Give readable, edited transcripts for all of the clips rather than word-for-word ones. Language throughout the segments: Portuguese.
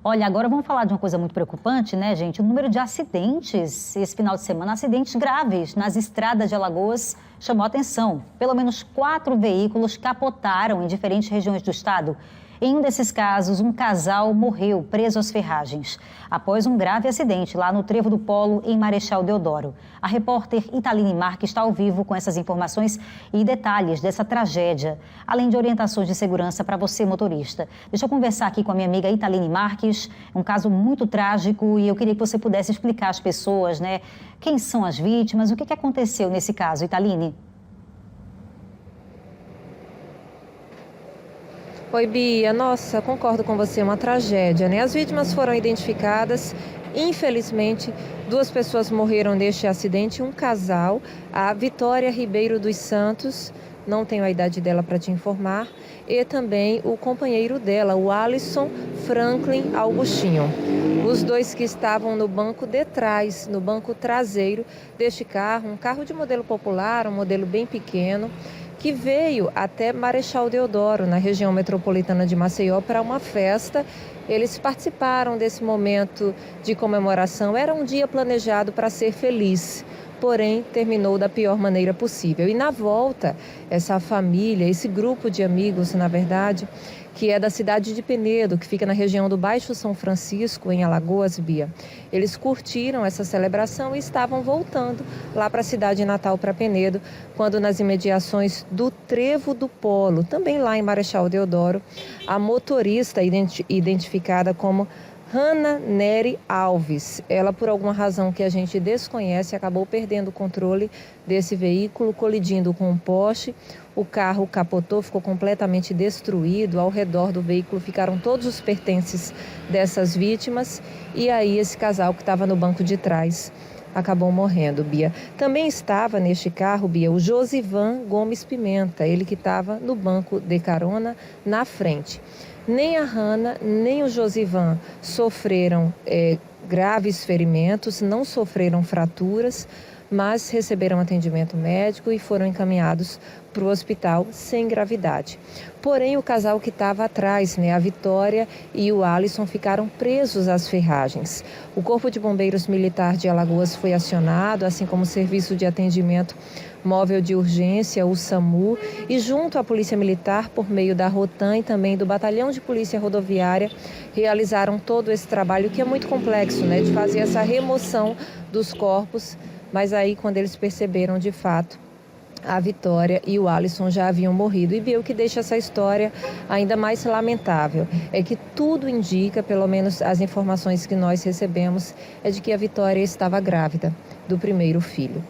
Olha, agora vamos falar de uma coisa muito preocupante, né, gente? O número de acidentes esse final de semana, acidentes graves nas estradas de Alagoas, chamou a atenção. Pelo menos 4 veículos capotaram em diferentes regiões do estado. Em um desses casos, um casal morreu preso às ferragens, após um grave acidente lá no Trevo do Polo, em Marechal Deodoro. A repórter Italine Marques está ao vivo com essas informações e detalhes dessa tragédia, além de orientações de segurança para você, motorista. Deixa eu conversar aqui com a minha amiga Italine Marques. É um caso muito trágico e eu queria que você pudesse explicar às pessoas, né, quem são as vítimas, o que aconteceu nesse caso, Italine? Oi, Bia. Nossa, concordo com você, é uma tragédia, né? As vítimas foram identificadas. Infelizmente, 2 pessoas morreram neste acidente, um casal, a Vitória Ribeiro dos Santos, não tenho a idade dela para te informar, e também o companheiro dela, o Alisson Franklin Augustinho. Os 2 que estavam no banco de trás, no banco traseiro deste carro, um carro de modelo popular, um modelo bem pequeno, que veio até Marechal Deodoro, na região metropolitana de Maceió, para uma festa. Eles participaram desse momento de comemoração. Era um dia planejado para ser feliz, porém terminou da pior maneira possível. E na volta, essa família, esse grupo de amigos, na verdade, que é da cidade de Penedo, que fica na região do Baixo São Francisco, em Alagoas, Bia. Eles curtiram essa celebração e estavam voltando lá para a cidade natal, para Penedo, quando nas imediações do Trevo do Polo, também lá em Marechal Deodoro, a motorista identificada como Hanna Nery Alves, ela, por alguma razão que a gente desconhece, acabou perdendo o controle desse veículo, colidindo com um poste. O carro capotou, ficou completamente destruído. Ao redor do veículo ficaram todos os pertences dessas vítimas. E aí esse casal que estava no banco de trás acabou morrendo, Bia. Também estava neste carro, Bia, o Josivan Gomes Pimenta, ele que estava no banco de carona na frente. Nem a Hanna, nem o Josivan sofreram graves ferimentos, não sofreram fraturas, mas receberam atendimento médico e foram encaminhados para o hospital sem gravidade. Porém, o casal que estava atrás, a Vitória e o Alisson, ficaram presos às ferragens. O Corpo de Bombeiros Militar de Alagoas foi acionado, assim como o Serviço de Atendimento Móvel de Urgência, o SAMU, e junto à Polícia Militar, por meio da Rotan e também do Batalhão de Polícia Rodoviária, realizaram todo esse trabalho que é muito complexo, de fazer essa remoção dos corpos. Mas aí, quando eles perceberam de fato, a Vitória e o Alisson já haviam morrido. E o que deixa essa história ainda mais lamentável é que tudo indica, pelo menos as informações que nós recebemos, é de que a Vitória estava grávida do primeiro filho.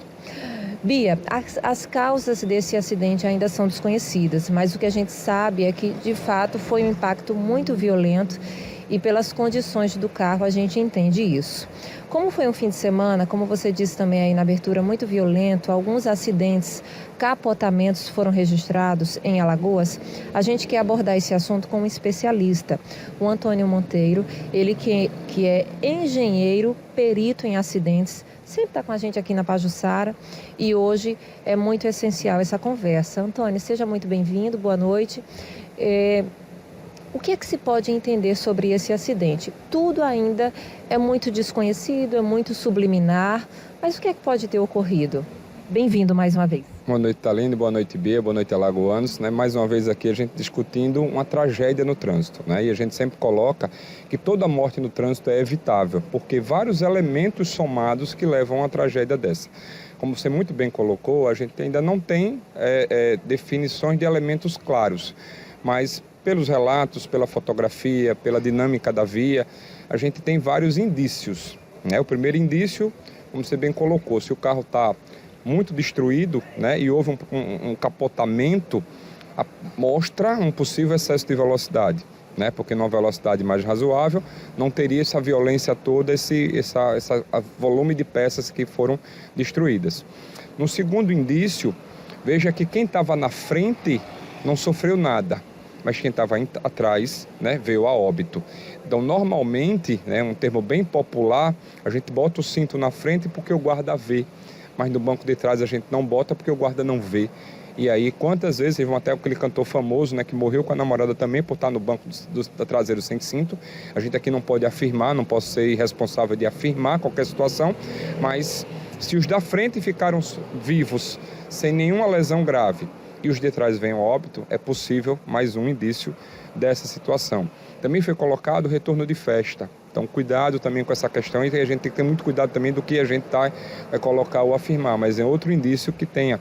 Bia, as causas desse acidente ainda são desconhecidas, mas o que a gente sabe é que, de fato, foi um impacto muito violento e pelas condições do carro a gente entende isso. Como foi um fim de semana, como você disse também aí na abertura, muito violento, alguns acidentes, capotamentos foram registrados em Alagoas, a gente quer abordar esse assunto com um especialista, o Antônio Monteiro, ele que é engenheiro, perito em acidentes, sempre está com a gente aqui na Pajuçara e hoje é muito essencial essa conversa. Antônio, seja muito bem-vindo, boa noite. O que é que se pode entender sobre esse acidente? Tudo ainda é muito desconhecido, é muito subliminar, mas o que é que pode ter ocorrido? Bem-vindo mais uma vez. Boa noite, Thaline, boa noite, Bia, boa noite, alagoanos. Mais uma vez aqui a gente discutindo uma tragédia no trânsito. E a gente sempre coloca que toda morte no trânsito é evitável, porque vários elementos somados que levam a uma tragédia dessa. Como você muito bem colocou, a gente ainda não tem definições de elementos claros, mas pelos relatos, pela fotografia, pela dinâmica da via, a gente tem vários indícios. O primeiro indício, como você bem colocou, se o carro está muito destruído, e houve um capotamento, mostra um possível excesso de velocidade, porque numa velocidade mais razoável não teria essa violência toda, esse volume de peças que foram destruídas. No segundo indício, veja que quem estava na frente não sofreu nada, mas quem estava atrás veio a óbito. Então, normalmente, um termo bem popular, a gente bota o cinto na frente porque o guarda vê, mas no banco de trás a gente não bota porque o guarda não vê. E aí, quantas vezes, teve até aquele cantor famoso, né, que morreu com a namorada também por estar no banco da traseiro sem cinto. A gente aqui não pode afirmar, não posso ser irresponsável de afirmar qualquer situação, mas se os da frente ficaram vivos sem nenhuma lesão grave e os de trás vêm ao óbito, é possível mais um indício dessa situação. Também foi colocado o retorno de festa. Então, cuidado também com essa questão, e a gente tem que ter muito cuidado também do que a gente vai colocar ou afirmar, mas é outro indício que tenha.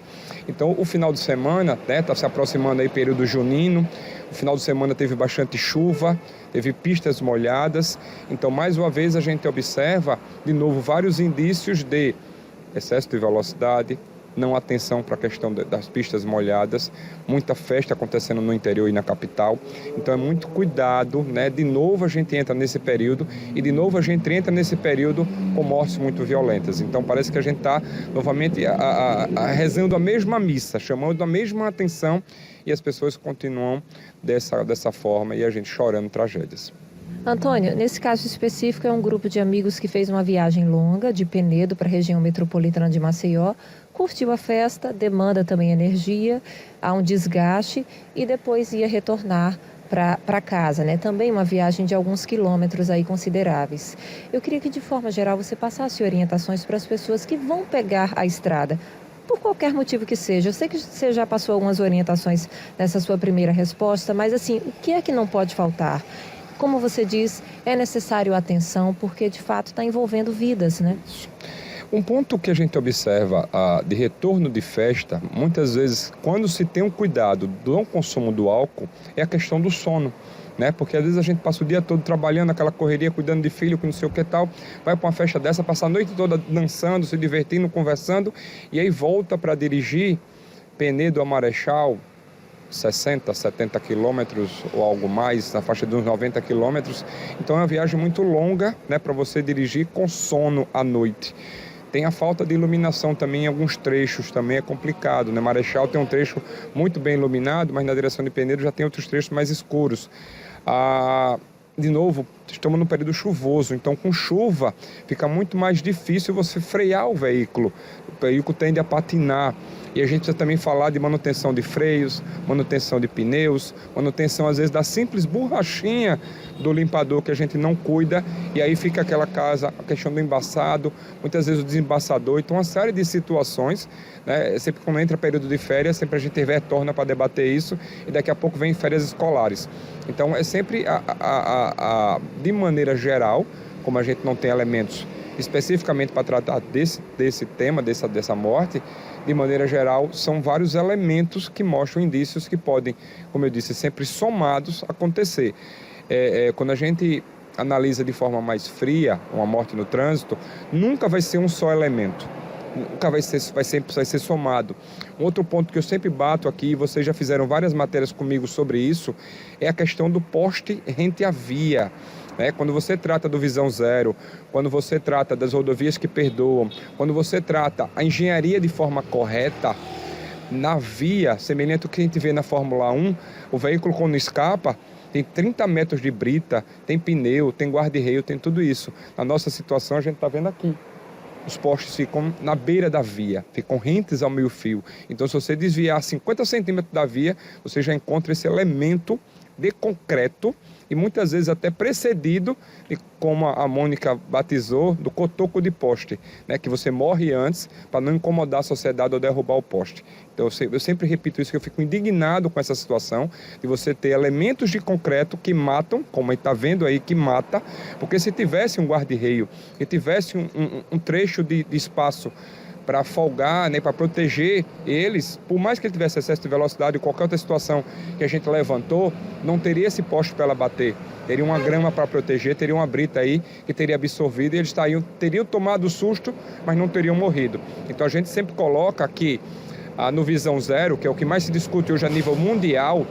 Então, o final de semana, né, está se aproximando aí o período junino, o final de semana teve bastante chuva, teve pistas molhadas, então, mais uma vez, a gente observa, de novo, vários indícios de excesso de velocidade, não atenção para a questão das pistas molhadas, muita festa acontecendo no interior e na capital. Então é muito cuidado, né? De novo a gente entra nesse período e de novo a gente entra nesse período com mortes muito violentas. Então parece que a gente está novamente rezando a mesma missa, chamando a mesma atenção e as pessoas continuam dessa forma e a gente chorando tragédias. Antônio, nesse caso específico é um grupo de amigos que fez uma viagem longa de Penedo para a região metropolitana de Maceió, curtiu a festa, demanda também energia, há um desgaste e depois ia retornar para casa, né? Também uma viagem de alguns quilômetros aí consideráveis. Eu queria que de forma geral você passasse orientações para as pessoas que vão pegar a estrada, por qualquer motivo que seja. Eu sei que você já passou algumas orientações nessa sua primeira resposta, mas assim, o que é que não pode faltar? Como você diz, é necessário atenção porque de fato está envolvendo vidas, né? Um ponto que a gente observa de retorno de festa, muitas vezes, quando se tem um cuidado do não consumo do álcool, é a questão do sono, né? Porque às vezes a gente passa o dia todo trabalhando, aquela correria, cuidando de filho, com não sei o que tal, vai para uma festa dessa, passa a noite toda dançando, se divertindo, conversando, e aí volta para dirigir Penedo a Marechal, 60, 70 quilômetros ou algo mais, na faixa de uns 90 quilômetros. Então é uma viagem muito longa, né, para você dirigir com sono à noite. Tem a falta de iluminação também em alguns trechos, também é complicado, né? Marechal tem um trecho muito bem iluminado, mas na direção de Penedo já tem outros trechos mais escuros. De novo, estamos num período chuvoso, então com chuva fica muito mais difícil você frear o veículo tende a patinar. E a gente precisa também falar de manutenção de freios, manutenção de pneus, manutenção às vezes da simples borrachinha do limpador que a gente não cuida, e aí fica aquela a questão do embaçado, muitas vezes o desembaçador. Então uma série de situações, né? Sempre quando entra período de férias, sempre a gente retorna para debater isso, e daqui a pouco vem férias escolares. Então é sempre de maneira geral, como a gente não tem elementos especificamente para tratar desse tema, dessa morte, de maneira geral, são vários elementos que mostram indícios que podem, como eu disse, sempre somados acontecer. Quando a gente analisa de forma mais fria uma morte no trânsito, nunca vai ser um só elemento. Nunca vai ser somado. Um outro ponto que eu sempre bato aqui, vocês já fizeram várias matérias comigo sobre isso, é a questão do poste rente à via. Quando você trata do Visão Zero, quando você trata das rodovias que perdoam, quando você trata a engenharia de forma correta, na via, semelhante ao que a gente vê na Fórmula 1, o veículo quando escapa, tem 30 metros de brita, tem pneu, tem guarda-reio, tem tudo isso. Na nossa situação, a gente está vendo aqui. Os postes ficam na beira da via, ficam rentes ao meio-fio. Então, se você desviar 50 centímetros da via, você já encontra esse elemento de concreto e muitas vezes até precedido, de, como a Mônica batizou, do cotoco de poste, né? Que você morre antes para não incomodar a sociedade ou derrubar o poste. Então eu sempre repito isso, que eu fico indignado com essa situação de você ter elementos de concreto que matam, como a gente está vendo aí, que mata, porque se tivesse um guarda-reio, se tivesse um trecho de espaço para folgar, né, para proteger eles, por mais que ele tivesse excesso de velocidade ou qualquer outra situação que a gente levantou, não teria esse poste para ela bater. Teria uma grama para proteger, teria uma brita aí que teria absorvido e eles teriam tomado o susto, mas não teriam morrido. Então a gente sempre coloca aqui no Visão Zero, que é o que mais se discute hoje a nível mundial,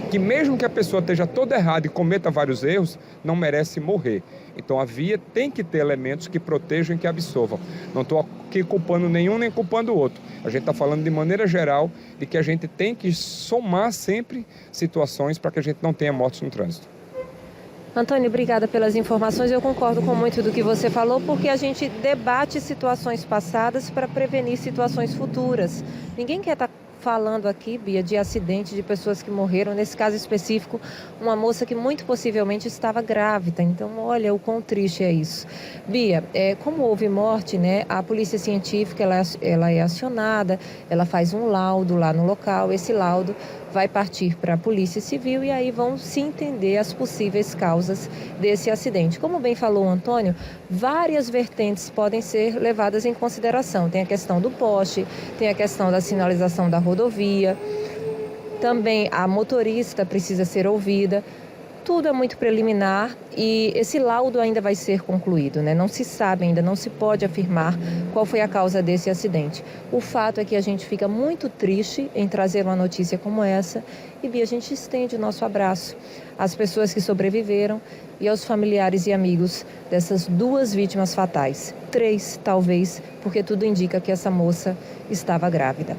que mesmo que a pessoa esteja toda errada e cometa vários erros, não merece morrer. Então a via tem que ter elementos que protejam e que absorvam. Não estou aqui culpando nenhum nem culpando o outro. A gente está falando de maneira geral de que a gente tem que somar sempre situações para que a gente não tenha mortes no trânsito. Antônio, obrigada pelas informações. Eu concordo com muito do que você falou, porque a gente debate situações passadas para prevenir situações futuras. Ninguém quer estar falando aqui, Bia, de acidente, de pessoas que morreram. Nesse caso específico, uma moça que muito possivelmente estava grávida. Então, olha o quão triste é isso. Bia, como houve morte, né, a polícia científica ela é acionada, ela faz um laudo lá no local. Esse laudo vai partir para a Polícia Civil e aí vão se entender as possíveis causas desse acidente. Como bem falou o Antônio, várias vertentes podem ser levadas em consideração. Tem a questão do poste, tem a questão da sinalização da rodovia, também a motorista precisa ser ouvida. Tudo é muito preliminar e esse laudo ainda vai ser concluído, né? Não se sabe ainda, não se pode afirmar qual foi a causa desse acidente. O fato é que a gente fica muito triste em trazer uma notícia como essa e, Bia, a gente estende o nosso abraço às pessoas que sobreviveram e aos familiares e amigos dessas 2 vítimas fatais. 3, talvez, porque tudo indica que essa moça estava grávida.